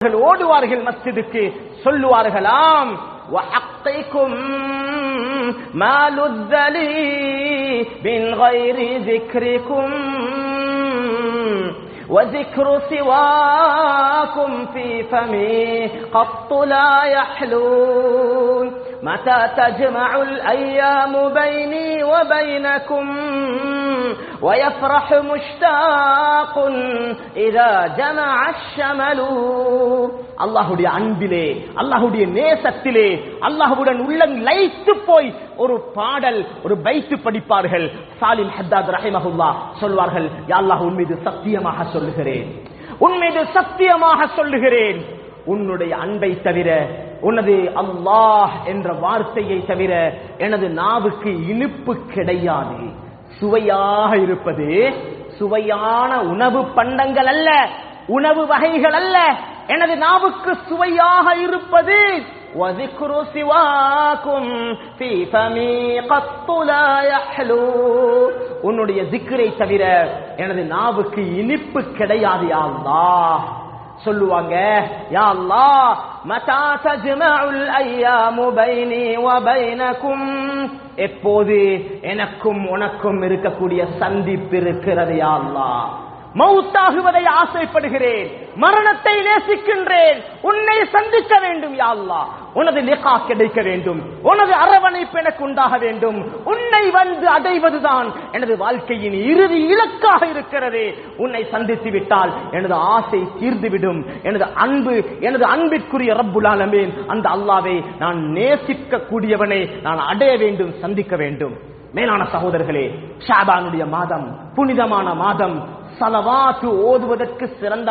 ஓடுவார்கள் மஸ்ஜிதுக்கு, சொல்லுவார்களாம் وحقكم ما لذ لي من غير ذكركم وذكر سواكم في فمي قط لا يحلون متى تجمع الأيام بيني وبينكم ويفرح مشتاق إذا جمع الشمل அல்லாஹ்வுடைய அன்பிலே, அல்லாஹ்வுடைய நேசத்திலே அல்லாஹ்வுடன் உள்ளம் லயித்து போய் ஒரு பாடல், ஒரு பைத்து படிப்பார்கள். சாலிம் ஹத்தாத் ரஹிமஹுல்லாஹ் சொல்வார்கள், யா அல்லாஹ், உன் மீது சத்தியமாக சொல்லுகிறேன், உன் மீது சத்தியமாக சொல்லுகிறேன், உன்னுடைய அன்பை தவிர, உனது அல்லாஹ் என்ற வார்த்தையை தவிர எனது நாவுக்கு இனிப்பு கிடையாது. சுவையாக இருப்பது சுவையான உணவு பண்டங்கள் அல்ல, உணவு வகைகள் அல்ல, எனது நாவுக்கு சுவையாக இருப்பது وذكر سواكم في فمي قط لا يحلو, உன்னுடைய zikரை தவிர எனது நாவுக்கு இனிப்பு கிடையாது. யா அல்லாஹ் சொல்லுவாங்க, யா அல்லாஹ், மதா தஜ்மஉல் அய்யாமு பைனி வ பைனகும், எப்போது எனக்கும் உனக்கும் இருக்கக்கூடிய சந்திப்பு இருக்கிறது யா அல்லாஹ். மௌத்தாகுவதை ஆசைப்படுகிறேன், மரணத்தை நேசிக்கின்றேன், உன்னை சந்திக்க வேண்டும் யா அல்லாஹ், உனது லிகா கிடைக்க வேண்டும், உனது அரவணைப்பு எனக்கு உண்டாக வேண்டும், உன்னை வந்து அடைவதுதான் எனது வாழ்க்கையின் இறுதி இலக்காக இருக்கிறது. உன்னை சந்தித்து விட்டால் எனது ஆசை தீர்ந்துவிடும். எனது அன்பு, எனது அன்பிற்குரிய ரப்புல் ஆலமீன் அந்த அல்லாஹ்வை நான் நேசிக்க கூடியவனை நான் அடைய வேண்டும், சந்திக்க வேண்டும். மேலான சகோதரர்களே, ஷாபானுடைய மாதம், புனிதமான மாதம், ஸலவாத் ஓதுவதற்கு சிறந்த